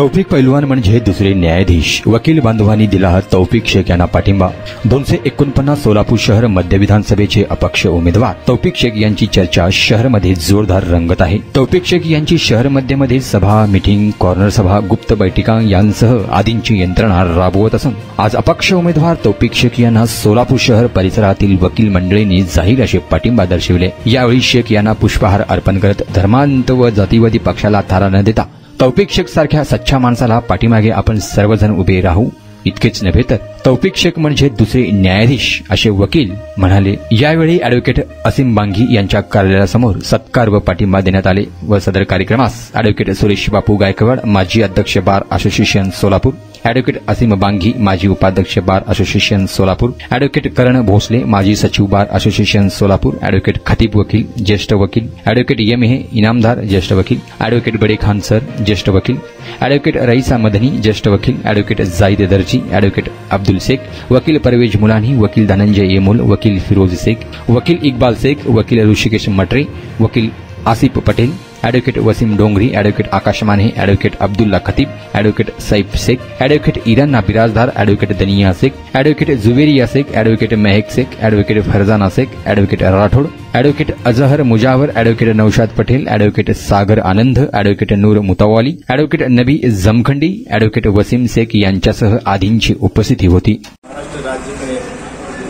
तौफिक पैलवान म्हणजे दुसरे न्यायाधीश. वकील बांधवांनी दिला तौफिक शेख यांना पाठिंबा. 249 सोलापूर शहर मध्य विधानसभेचे अपक्ष उमेदवार तौफिक शेख यांची चर्चा शहरमध्ये जोरदार रंगत आहे. तौफिक शेख यांची शहर मध्येमध्ये सभा, मीटिंग, कॉर्नर सभा, गुप्त बैठका यांसह आदींची यंत्रणा राबवत असून आज अपक्ष उमेदवार तौफिक शेख यांना सोलापूर शहर परिसरातील वकील मंडळींनी जाहीर असे पाठिंबा दर्शविले. यावेळी शेख यांना पुष्पहार अर्पण करत धर्मांत व जातीवादी पक्षाला थारा न देता तौफिक शेख सारख्या सच्चा माणसाला पाठीमागे आपण सर्वजण उभे राहू. इतकेच नव्हे तर तौफिक शेख म्हणजे दुसरे न्यायाधीश असे वकील म्हणाले. यावेळी अॅडव्होकेट असीम बांगी यांच्या कार्यालयासमोर सत्कार व पाठिंबा देण्यात आले व सदर कार्यक्रमास अॅडव्होकेट सुरेश बापू गायकवाड, माजी अध्यक्ष बार असोसिएशन सोलापूर, अॅडव्होकेट असीम बांगी, माजी उपाध्यक्ष बार असोसिएशन सोलापूर, अॅडव्होकेट करण भोसले, माजी सचिव बार असोसिएशन सोलापूर, अॅडव्होकेट खतीब वकील, ज्येष्ठ वकील, अॅडव्होकेट एम.ए. इनामदार, ज्येष्ठ वकील, अॅडव्होकेट बडे खान सर, ज्येष्ठ वकील, अॅडव्होकेट रईसा मदनी, ज्येष्ठ वकील, अॅडव्होकेट जाईद दर्जी, अॅडव्होकेट अब्दुल शेख, वकील परवेज मुलानी, वकील धनंजय येमुल, वकील फिरोज शेख, वकील इक्बाल शेख, वकील ऋषिकेश मटरे, वकील Asif Patel, advocate Wasim Dongri, advocate Akash Mane, advocate Abdullah Khatib, advocate Saif Shaikh, advocate Irana Birajdar, advocate Dania Shaikh, advocate Juveria Shaikh, advocate Mahak Shaikh, advocate Farzana Shaikh, advocate Rathod, advocate Azhar Mujawar, advocate Naushad Patel, advocate Sagar Anand, advocate Noor Mutawali, advocate Nabi Jamkhandi, advocate Wasim Shaikh यांच्यासह आदींची उपस्थिती होती. महाराष्ट्र राज्य में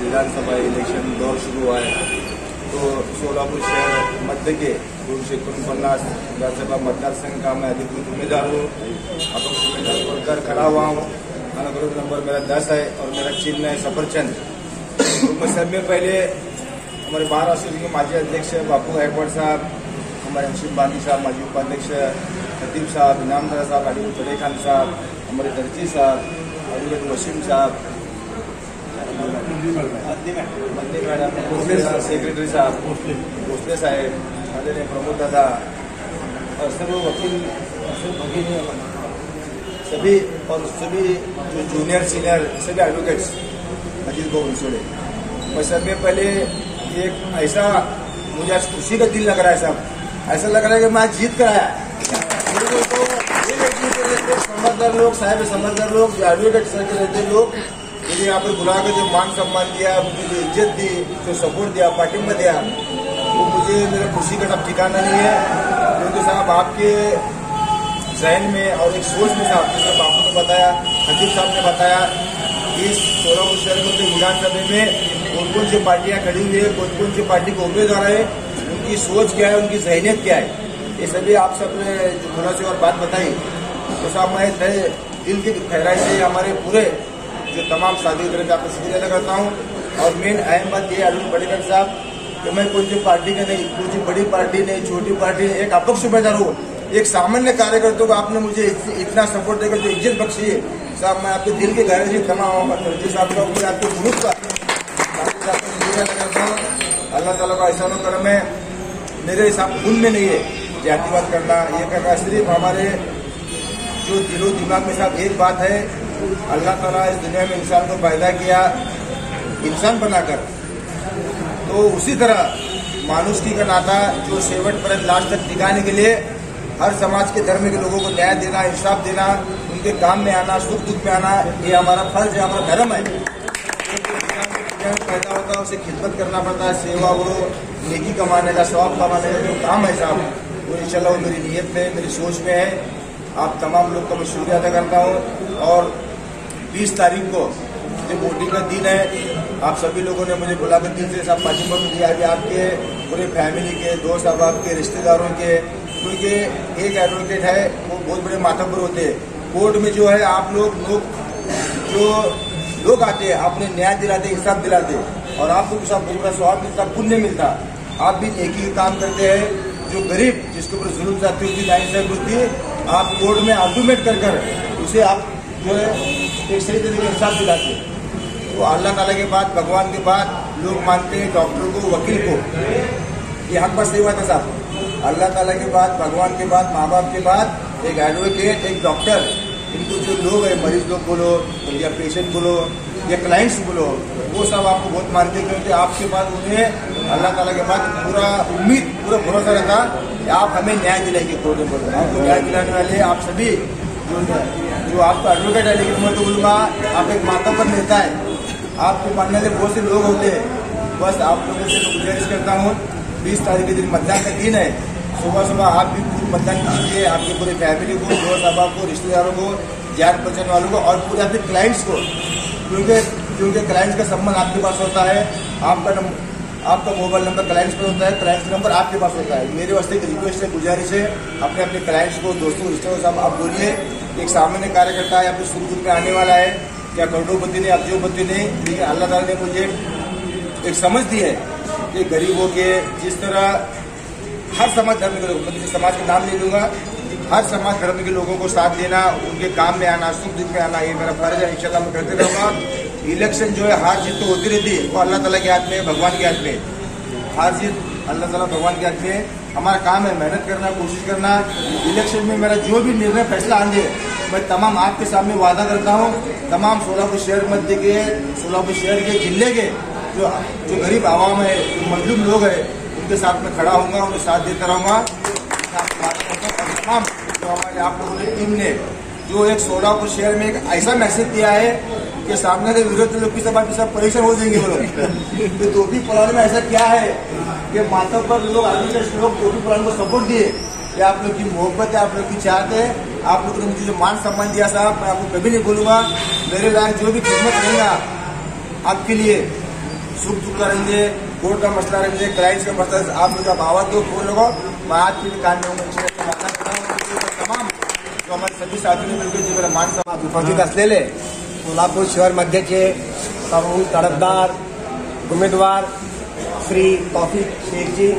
विधानसभा इलेक्शन दौर शुरू हुआ है तो सोलापुर शहर मध्य के 249 विधानसभा मतदार संघ का मैं अधिकृत उम्मीदवार हूँ. अपक्ष उम्मीदवार बनकर खड़ा हुआ हूँ. अनुग्रह नंबर मेरा 10 है और मेरा चिन्ह है सफरचंद. तो मैं सब में पहले हमारे बार एसोसिएशन के माजी अध्यक्ष बापू गायकवाड़ साहब, हमारे असीम बांगी साहब, माजी उपाध्यक्ष खतीब साहब, इनामदार साहब, अली बड़े खान साहब, हमारे दर्जी साहब, अली वसीम साहब, सेक्रेटरी साहब, भोसले साहेब, आदरणीय प्रमोद दादा और सब वकील सभी और सभी जो जूनियर सीनियर सभी एडवोकेट्स अजीत गो इंसोड़े. मैं सब में पहले एक ऐसा मुझे आज खुशी का दिल लग रहा है साहब. ऐसा लग रहा है कि मैं आज जीत कर आया. समझदार लोग साहब, समझदार लोग जो एडवोकेट सर के रहते लोग मुझे यहाँ पर बुला कर जो मान सम्मान दिया, मुझे जो इज्जत दी, जो सपोर्ट दिया, पार्टिंग दिया, वो मुझे मेरा खुशी का सब ठिकाना नहीं है. क्योंकि साहब आपके जहन में और एक सोच में साहब, जैसे बापू ने बताया, खतीब साहब ने बताया, इस सोलापुर शहर में विधानसभा में कौन कौन सी पार्टियां खड़ी हुई है, कौन कौन सी पार्टी के उम्मीदवार है, उनकी सोच क्या है, उनकी जहनियत क्या है, ये सभी आप सबने जो थोड़ा सी और बात बताई. तो साहब मैं दिल की गहराई से हमारे पूरे जो तमाम साथी का आपको शुक्रिया अदा करता हूँ. और मेन अहम बात ये अरुण बड़ेकर साहब कि मैं कोई पार्टी का नहीं, कोई बड़ी पार्टी नहीं, छोटी पार्टी नहीं, एक अपक्ष उम्मीदवार हूँ, एक सामान्य कार्यकर्ता को आपने मुझे इतना सपोर्ट देकर जो इज्जत बख्शी है साहब, मैं आपके दिल के गहरे से तमाम दर्जी साहब का मुझे आपके ग्रुप का शुक्रिया अदा करता हूँ. अल्लाह ताला का एहसान करम है. मेरे हिसाब खून में नहीं है जातिवाद करना, ये करना. सिर्फ हमारे जो दिलो दिमाग में साहब एक बात है, अल्लाह ताला इस दुनिया में इंसान को पैदा किया इंसान बनाकर, तो उसी तरह मानुषकी का नाता जो शेवट पर लास्ट तक टिकाने के लिए हर समाज के धर्म के लोगों को न्याय देना, इंसाफ देना, उनके काम में आना, सुख दुख में आना, ये हमारा फर्ज है, हमारा धर्म है. पैदा होता है उसे खिदमत करना पड़ता है, सेवा वो नेकी कमाने का, सवाब कमाने का जो काम है साहब, वो इंशाल्लाह मेरी नीयत में, मेरी सोच में है. आप तमाम लोग का मैं शुक्रिया अदा करता हूँ. और 20 तारीख को जो वोटिंग का दिन है, आप सभी लोगों ने मुझे बुलाकर दिन से साहब पार्टिंग दिया है. आपके पूरे फैमिली के दोस्त, अब आपके रिश्तेदारों के, क्योंकि एक एडवोकेट है वो बहुत बड़े मातबर होते हैं. कोर्ट में जो है आप लोग जो लोग आते हैं, आपने न्याय दिलाते, इंसाफ दिलाते, और आपको सब बड़ा स्वाब मिलता, पुण्य मिलता. आप भी नेकी का काम करते हैं. जो गरीब जिसके ऊपर जुल्म जाती होती, नाइंसाफी होती है, आप कोर्ट में आर्गूमेंट कर उसे आप जो है एक सही तरीके से इंसाफ दिलाते. तो अल्लाह ताला के बाद, भगवान के बाद लोग मानते हैं डॉक्टर को, वकील को. ये हक बात सही बात है साहब. अल्लाह ताला के बाद, भगवान के बाद, माँ बाप के बाद एक एडवोकेट, एक डॉक्टर, इनको जो लोग है, मरीज लोग बोलो या पेशेंट बोलो या क्लाइंट्स बोलो, वो सब आपको बहुत मानते हैं. क्योंकि आपके पास उन्हें अल्लाह ताला के बाद पूरा उम्मीद, पूरा भरोसा रहता कि आप हमें न्याय दिलाएंगे. कोर्ट में आपको न्याय दिलाने वाले आप सभी जो आपका एडवोकेट है, लेकिन मैं तो बोलूँगा आप एक माता पर नेता है, आपको मानने वाले बहुत से लोग होते हैं। बस आप लोगों से तो गुजारिश करता हूँ, 20 तारीख के दिन मतदान का दिन है, सुबह सुबह आप भी पूरी मतदान कीजिए, आपकी पूरी फैमिली को, दोस्त अहबाब को, रिश्तेदारों को, जान पहचान वालों को और पूरे आपके क्लाइंट्स को, क्योंकि क्लाइंट्स का संबंध आपके पास होता है, आपका मोबाइल नंबर क्लाइंट्स पर होता है, क्लाइंट्स नंबर आपके पास होता है। मेरे वास्ते एक रिक्वेस्ट है, गुजारिश है, अपने अपने क्लाइंट्स को, दोस्तों, रिश्तेदारों से आप बोलिए। एक सामान्य कार्यकर्ता है, आपके सुख दुख में आने वाला है, क्या करोड़पति नहीं, अब्जोपति नहीं, लेकिन अल्लाह ताला ने मुझे एक समझ दी है कि गरीबों के जिस तरह हर समाज धर्म के लोग, मैं समाज का नाम ले लूँगा, हर समाज धर्म के लोगों को साथ देना, उनके काम में आना, सुख दुख में आना, ये मेरा फर्ज है। इंशाल्लाह मैं करते रहूँगा। इलेक्शन जो है हार जीत तो होती रहती है, वो अल्लाह ताला के हाथ में, भगवान के हाथ में। हार जीत अल्लाह ताला भगवान के हाथ में। हमारा काम है मेहनत करना, कोशिश करना। इलेक्शन में मेरा जो भी निर्णय फैसला आने, मैं तमाम आपके सामने वादा करता हूँ, तमाम सोलापुर शहर मध्य के, सोलापुर शहर के, जिले के जो गरीब आवाम है, जो मजलूम लोग हैं, उनके साथ में खड़ा होऊंगा, उनके साथ देता रहूँगा। तमाम जो हमारे आप लोगों की टीम ने जो एक सोलापुर शहर में एक ऐसा मैसेज दिया है कि सामने के विरोध लोग की सब परेशान हो जाएंगे। वो लोग तो टोपी पुराने में ऐसा क्या है कि माता पर लोग, आदमी के लोग टोपी पुराने को सपोर्ट दिए। ये आप लोग की मोहब्बत है, आप लोग की चाहत है, आप लोगों ने मुझे जो मान सम्मान दिया साहब, मैं आपको कभी नहीं भूलूंगा। मेरे लायक जो भी खिदमत रहेगा आपके लिए, सुख दुख करेंगे, कोर्ट का मसला रहेंगे, क्लाइंट्स का मसला, आप लोग आप आवाज दो, फोन लगाओ, मैं आपके भी कान में तमाम जो हमारे सभी साथियों ने मिलकर जो मेरा मान सम्मान उपस्थित असलेले सोलापूर शहर मध्यचे तरुण तडफदार उमेदवार श्री तौफिक शेखजी,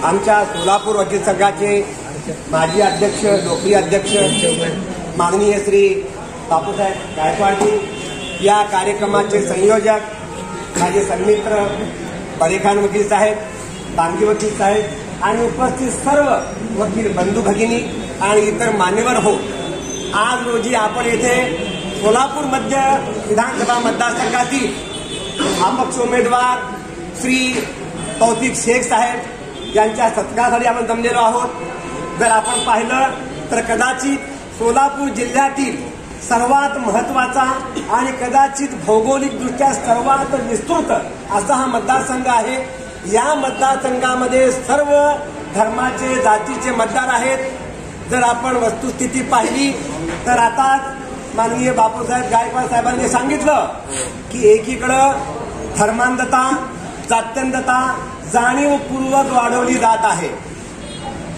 आमच्या सोलापूर वकील संघाचे माजी अध्यक्ष, लोकप्रिय अध्यक्ष माननीय श्री बापूसाहेब गायकवाडजी, या कार्यक्रमाचे संयोजक माझे सन्मित्र बडेखान वकील साहेब, बांगी वकील साहेब आणि उपस्थित सर्व वकील बंधू भगिनी आणि इतर मान्यवर हो, आज रोजी आपण येथे सोलापूर मध्य विधानसभा मतदारसंघातील अपक्ष उमेदवार श्री तौफिक शेख साहेब यांच्या सत्कारासाठी आपण जमलेलो आहोत। जर आपण पाहिलं तर कदाचित सोलापूर जिल्ह्यातील सर्वात महत्वाचा आणि कदाचित भौगोलिकदृष्ट्या सर्वात विस्तृत असा हा मतदारसंघ आहे। या मतदारसंघामध्ये सर्व धर्माचे, जातीचे मतदार आहेत। जर आपण वस्तुस्थिती पाहिली तर आता माननीय बापूसाहेब गायकवाड साहेबांनी सांगितलं की एकीकडं धर्मांधता, जात्यंधता जाणीवपूर्वक वाढवली जात आहे।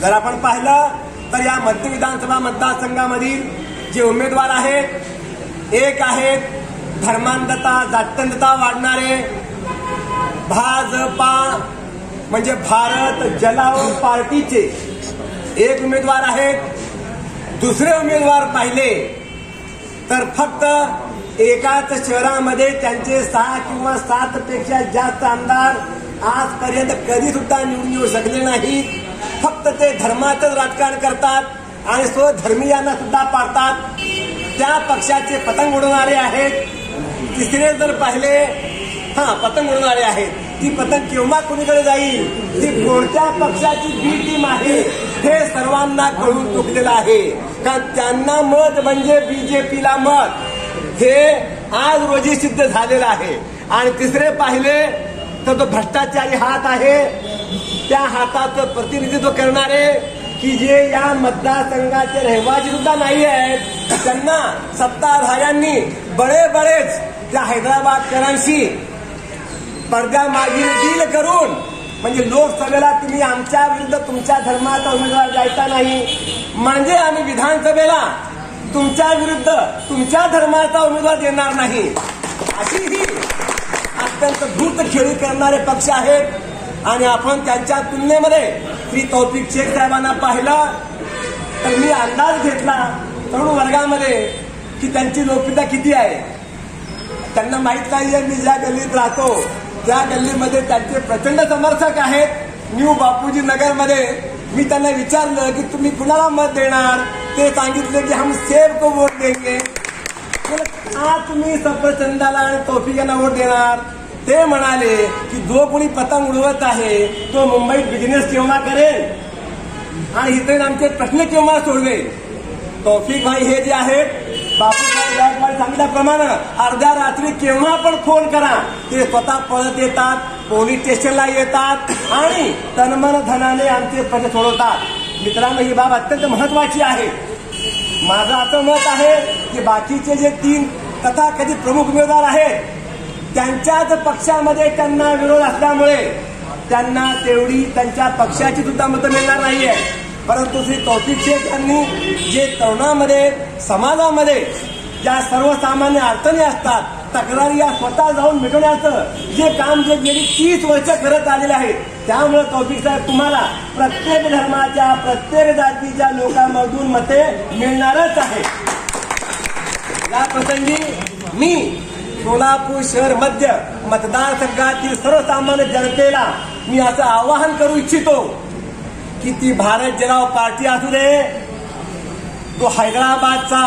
जर आपण पाहिलं तर या मध्य विधानसभा मतदारसंघामधील जे उमेदवार आहेत, एक आहेत धर्मांधता, जात्यंधता वाढणारे भाजपा म्हणजे भारत जलाओ पार्टीचे एक उमेदवार आहेत। दुसरे उमेदवार पाहिले तर फक्त एकाच शहरामध्ये त्यांचे 6 किंवा 7 पेक्षा जास्त आमदार आजपर्यंत कधी सुद्धा निवडून येऊ शकले नाहीत। फक्त ते धर्माचंच राजकारण करतात आणि स्वधर्मीयांना सुद्धा पाडतात। त्या पक्षाचे पतंग उडवणारे आहेत। तिसरे जर पाहिले, पतंग उडवणारे आहेत, ती पतंग केव्हा कुणीकडे जाईल, ती कोणत्या पक्षाची बी टीम आहे हे सर्वांना कळून चुकलेलं आहे। कारण त्यांना मत म्हणजे बीजेपीला मत, हे आज रोजी सिद्ध झालेलं आहे। आणि तिसरे पाहिले तर तो भ्रष्टाचारी हात आहे, त्या हाताचं प्रतिनिधित्व करणारे की जे या मतदारसंघाचे रहिवासी सुद्धा नाही आहेत, त्यांना सत्ताधाऱ्यांनी बळेच त्या हैदराबादकरांशी पडद्यामागील डील करून, म्हणजे लोकसभेला तुम्ही आमच्या विरुद्ध तुमच्या धर्माचा उमेदवार द्यायचा नाही, म्हणजे आम्ही विधानसभेला तुमच्या विरुद्ध तुमच्या धर्माचा उमेदवार देणार नाही, अशी ही अत्यंत धूर्त खेळी करणारे पक्ष आहेत। आणि आपण त्यांच्या तुलनेमध्ये श्री तौफिक शेख साहेबांना पाहिलं तर मी अंदाज घेतला तरुण वर्गामध्ये की त्यांची लोकप्रियता किती आहे। त्यांना माहित नाहीये मी ज्या गल्लीत राहतो त्या गल्लीमध्ये त्यांचे प्रचंड समर्थक आहेत। न्यू बापूजी नगरमध्ये मी त्यांना विचारलं की तुम्ही कुणाला मत देणार, ते सांगितले की हम सेब को वोट देंगे। का तुम्ही सफरचंदाला आणि तौफिकांना वोट देणार? ते म्हणाले की जो कोणी पतंग उडवत आहे तो मुंबईत बिझनेस केव्हा करेल आणि इथे आमचे प्रश्न केव्हा सोडवेल। तौफिक भाई हे जे आहेत बापूसाहेब गायकवाड सांगितल्याप्रमाणे अर्ध्या रात्री केव्हा पण फोन करा, ते स्वतः पळत येतात, पोलीस स्टेशनला येतात आणि तनमन धनाने आमचे प्रश्न सोडवतात. मित्रांनो, ही बाब अत्यंत महत्वाची आहे. माझं असं मत आहे की बाकीचे जे 3 तथाकथित प्रमुख उमेदवार आहेत त्यांच्याच पक्षामध्ये त्यांना विरोध असल्यामुळे त्यांना तेवढी त्यांच्या पक्षाची सुद्धा मतं मिळणार नाहीये. परंतु श्री तौफिक शेख यांनी जे तरुणांमध्ये समाजामध्ये ज्या सर्वसामान्य अडचणी असतात, तक्रारी या स्वतः जाऊन मिटवण्याचं जे काम जे गेली 30 वर्ष करत आलेले आहेत, त्यामुळे तौफिक साहेब तुम्हाला प्रत्येक धर्माच्या प्रत्येक जातीच्या लोकांमधून मते मिळणारच आहे. या प्रसंगी मी सोलापूर शहर मध्य मतदारसंघातील सर्वसामान्य जनतेला मी असं आवाहन करू इच्छितो की ती भारत जनता पार्टी असू दे, तो हैदराबादचा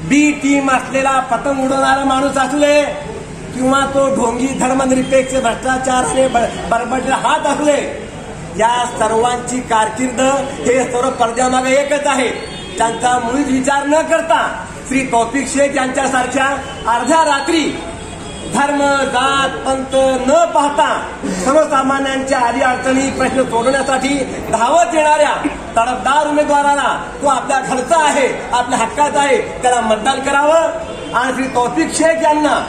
बी टीम असलेला पतंग उडवणारा माणूस असू दे, किंवा तो ढोंगी धर्मनिरपेक्ष भ्रष्टाचाराने बरबडलेला हात असू दे, या सर्वांची कारकीर्द हे सर्व पडद्यामागे एकच आहे. त्यांचा मुळीच विचार न करता श्री तौफिक शेख यांच्यासारख्या अर्ध्या रात्री धर्म जात पंथ न पाहता सर्वसामान्यांच्या आदी अडचणी प्रश्न सोडवण्यासाठी धावत येणाऱ्या तडफदार उमेदवाराला तो आपल्या घरचा आहे, आपल्या हक्काचा आहे, त्याला मतदान करावं आणि श्री तौफिक शेख यांना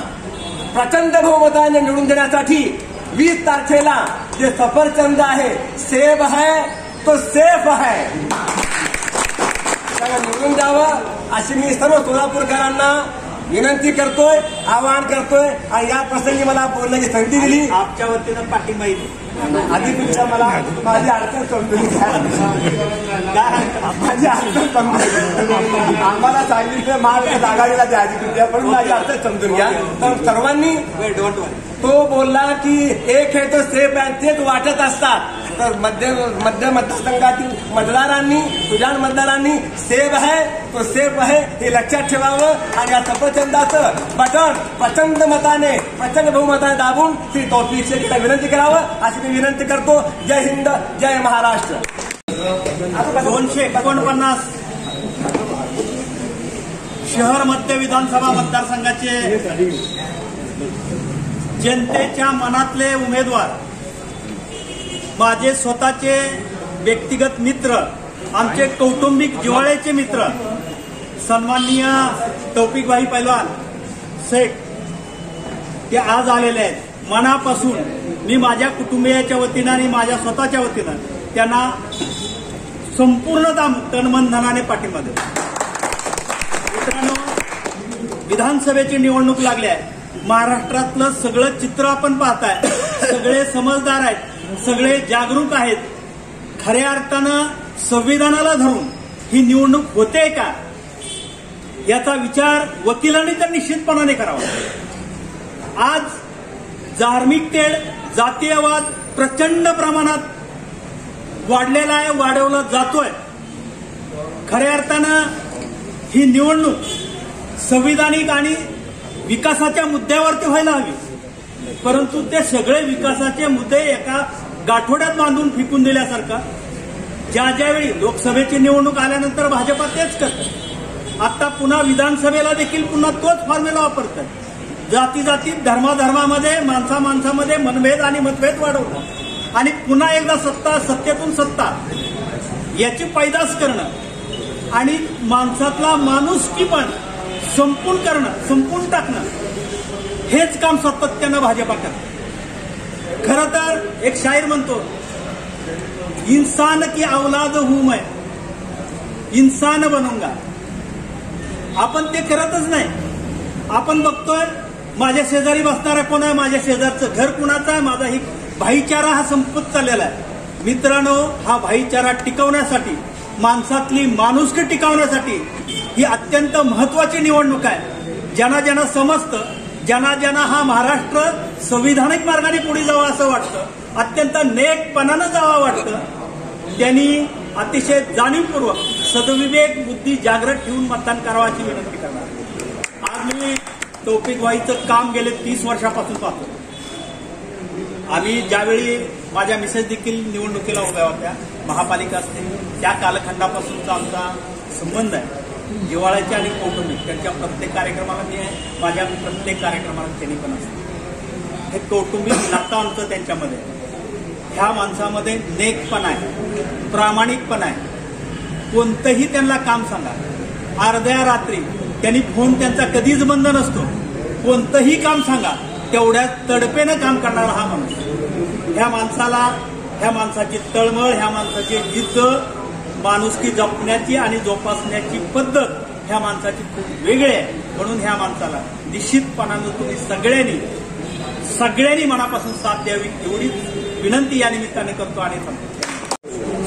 प्रचंड बहुमताने निवडून देण्यासाठी 20 तारखेला जे सफरचंद आहे, सेब है तो सेफ है, त्याला निवडून द्यावं अशी मी सर्व सोलापूरकरांना विनंती करतोय, आवाहन करतोय. आणि या प्रसंगी मला बोलण्याची संधी दिली, आमच्या वतीनं पाठिंबा आधी तुमच्या मला माझी अडचण समजून घ्या, माझी अडचण समजून आम्हाला सांगितलं महाविकास आघाडीला द्यायची तुमच्या, पण माझी अडचण समजून घ्या. तर सर्वांनी तो बोलला की एक हे तो सेफ आहे, तेच वाटत असतात. तर मध्य मतदारसंघातील मतदारांनी, तुझ्या मतदारांनी सेफ आहे तो सेफ आहे हे लक्षात ठेवावं आणि या सफरचंदाचं बटन प्रचंड मताने, प्रचंड बहुमताने दाबून श्री तौफिक शेख यांना विनंती करावं अशी मी विनंती करतो. जय हिंद, जय महाराष्ट्र. 249 शहर मध्य विधानसभा मतदारसंघाचे जनतेच्या मनातले उमेदवार, माझे स्वतःचे व्यक्तिगत मित्र, आमचे कौटुंबिक जिव्हाळ्याचे मित्र सन्माननीय तौफिकभाई पैलवान शेख ते आज आलेले आहेत. मनापासून मी माझ्या कुटुंबियाच्या वतीनं आणि माझ्या स्वतःच्या वतीनं त्यांना संपूर्णतः तनमन धनाने पाठिंबा देतो. मित्रांनो, विधानसभेची निवडणूक लागली आहे. महाराष्ट्रातलं सगळं चित्र आपण पाहताय. सगळे समजदार आहेत, सगळे जागरूक आहेत. खऱ्या अर्थानं संविधानाला धरून ही निवडणूक होते का याचा विचार वकिलांनी तर निश्चितपणाने करावा. आज धार्मिक तेढ, जातीयवाद प्रचंड प्रमाणात वाढलेला आहे, वाढवला जातोय. खऱ्या अर्थानं ही निवडणूक संविधानिक आणि विकासाच्या मुद्द्यावरती व्हायला हवी, परंतु ते सगळे विकासाचे मुद्दे एका गाठोड्यात बांधून फेकून दिल्यासारखा ज्यावेळी लोकसभेची निवडणूक आल्यानंतर भाजपा तेच करतात. आता पुन्हा विधानसभेला देखील पुन्हा तोच फॉर्म्युला वापरतात. जातीजातीत, धर्माधर्मामध्ये, माणसामाणसामध्ये मनभेद आणि मतभेद वाढवतात आणि पुन्हा एकदा सत्तेतून सत्ता याची पैदास करणं आणि माणसातला माणुसकीपण संपून टाकणं हेच काम सातत्यानं भाजपा करते. खरं तर एक शायर म्हणतो, इंसान की औलाद हूं मैं, इंसान बनूंगा. आपण ते करतच नाही. आपण बघतोय माझ्या शेजारी बसणारा कोण आहे, माझ्या शेजारचं घर कुणाचं आहे, माझा ही भाईचारा हा संपत चाललेला आहे. मित्रांनो, हा भाईचारा टिकवण्यासाठी, माणसातली माणुसकी टिकवण्यासाठी ही अत्यंत महत्वाची निवडणूक आहे. ज्यांना ज्यांना समजतं, ज्यांना हा महाराष्ट्र संविधानिक मार्गाने पुढे जावं असं वाटतं, अत्यंत नेकपणानं जावं वाटतं, त्यांनी अतिशय जाणीवपूर्वक सद्विवेक बुद्धी जागृत ठेवून मतदान करावाची विनंती करणार. आज मी तौफिकभाईचं काम गेले 30 वर्षापासून पाहतो. आम्ही ज्यावेळी माझ्या मिसेस देखील निवडणुकीला उभ्या होत्या, महापालिका असते त्या कालखंडापासूनचा आमचा संबंध आहे. जिव्हाळ्याचे आणि कौटुंबिक त्यांच्या प्रत्येक कार्यक्रमाला मी आहे, माझ्या प्रत्येक कार्यक्रमाला त्यांनी पण असते. हे कौटुंबिक नातं आमचं त्यांच्यामध्ये. ह्या माणसामध्ये नेकपणा आहे, प्रामाणिकपणा आहे. कोणतंही त्यांना काम सांगा, अर्ध्या रात्री त्यांनी फोन त्यांचा कधीच बंद नसतो. कोणतंही काम सांगा, तेवढ्या तडपेनं काम करणारा हा माणूस. ह्या माणसाला, ह्या माणसाची तळमळ, ह्या माणसाची जिद्द, माणुसकी जपण्याची आणि जोपासण्याची पद्धत ह्या माणसाची खूप वेगळी आहे. म्हणून ह्या माणसाला निश्चितपणानं तुम्ही सगळ्यांनी मनापासून साथ द्यावी एवढीच विनंती या निमित्ताने करतो आणि सांगतो.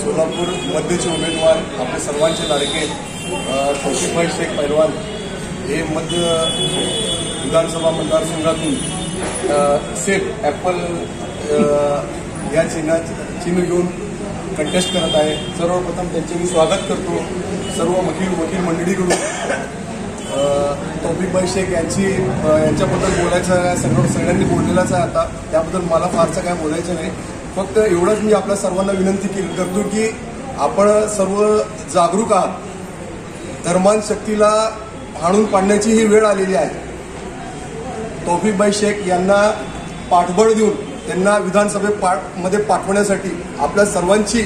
सोलापूर मध्यचे उमेदवार आपले सर्वांचे लाडके तौफिकभाई शेख पैलवान हे मध्य विधानसभा मतदारसंघातून सेफ ॲपल या चिन्ह घेऊन कंटेस्ट करत आहे. सर्वप्रथम त्यांचे मी स्वागत करतो. सर्व वकील मंडळीकडून तौफिकभाई शेख यांच्याबद्दल बोलायचं आहे. सगळ्यांनी बोललेलाच आहे. आता त्याबद्दल मला फारसं काय बोलायचं नाही. फक्त एवढंच मी आपल्या सर्वांना विनंती करतो की आपण सर्व जागरूक आहात. धर्मांध शक्तीला हाणून पाडण्याची ही वेळ आलेली आहे. तौफिकभाई शेख यांना पाठबळ देऊन त्यांना विधानसभेमध्ये पाठवण्यासाठी आपल्या सर्वांची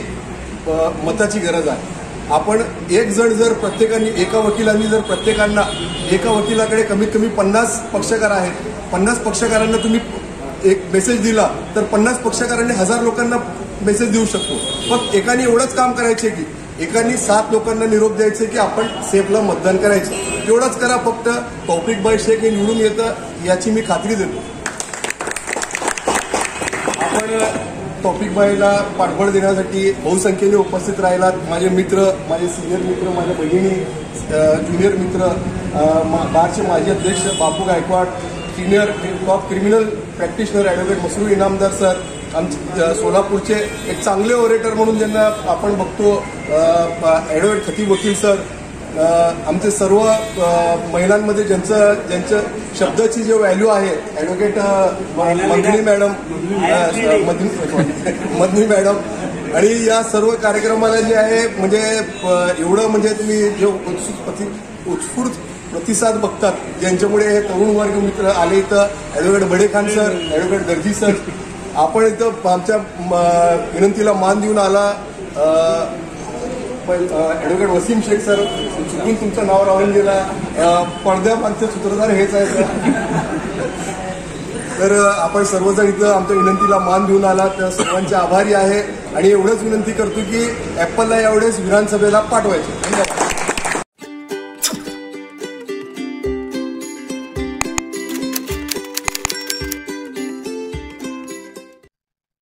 मताची गरज आहे. आपण एक जण जर प्रत्येकाने एका वकिलाकडे कमीत कमी 50 पक्षकार आहेत. 50 पक्षकारांना तुम्ही एक मेसेज दिला तर 50 पक्षकारांनी 1000 लोकांना मेसेज देऊ शकतो. फक्त एकाने एवढंच काम करायचे की एकाने 7 लोकांना निरोप द्यायचे की आपण सेफला मतदान करायचं. एवढंच करा फक्त. तौफिकभाई शेख हे निवडून येतं याची मी खात्री देतो. आपण तौफिकभाईला पाठबळ देण्यासाठी बहुसंख्येने उपस्थित राहिलात. माझे मित्र, माझे सिनियर मित्र, माझ्या बहिणी, ज्युनियर मित्र, बारचे माजी अध्यक्ष Bapu Gaikwad, senior top criminal practitioner advocate Masroor Inamdar sir, आमचे सोलापूरचे एक चांगले ओरेटर म्हणून ज्यांना आपण बघतो ॲडव्होकेट खतीब वकील सर, आमचे सर्व महिलांमध्ये ज्यांचं शब्दाची जे व्हॅल्यू आहे ॲडव्होकेट मदनी मॅडम आणि या सर्व कार्यक्रमाला जे आहे म्हणजे एवढं म्हणजे तुम्ही जे उत्स्फूर्त प्रतिसाद बघतात ज्यांच्यामुळे हे तरुण वर्ग मित्र आले. इथं ॲडव्होकेट बडेखान सर, ॲडव्होकेट दर्जी सर, आपण इथं आमच्या विनंतीला मान देऊन आला. ॲडव्होकेट वसीम शेख सर, चुकून तुमचं नाव राहून गेला. पडद्यामागचे सूत्रधार हेच आहे. तर आपण सर्वजण इथं आमच्या विनंतीला मान देऊन आला, त्या सर्वांचे आभारी आहे. आणि एवढंच विनंती करतो की ॲपलला यावेळेस विधानसभेला पाठवायचे. धन्यवाद.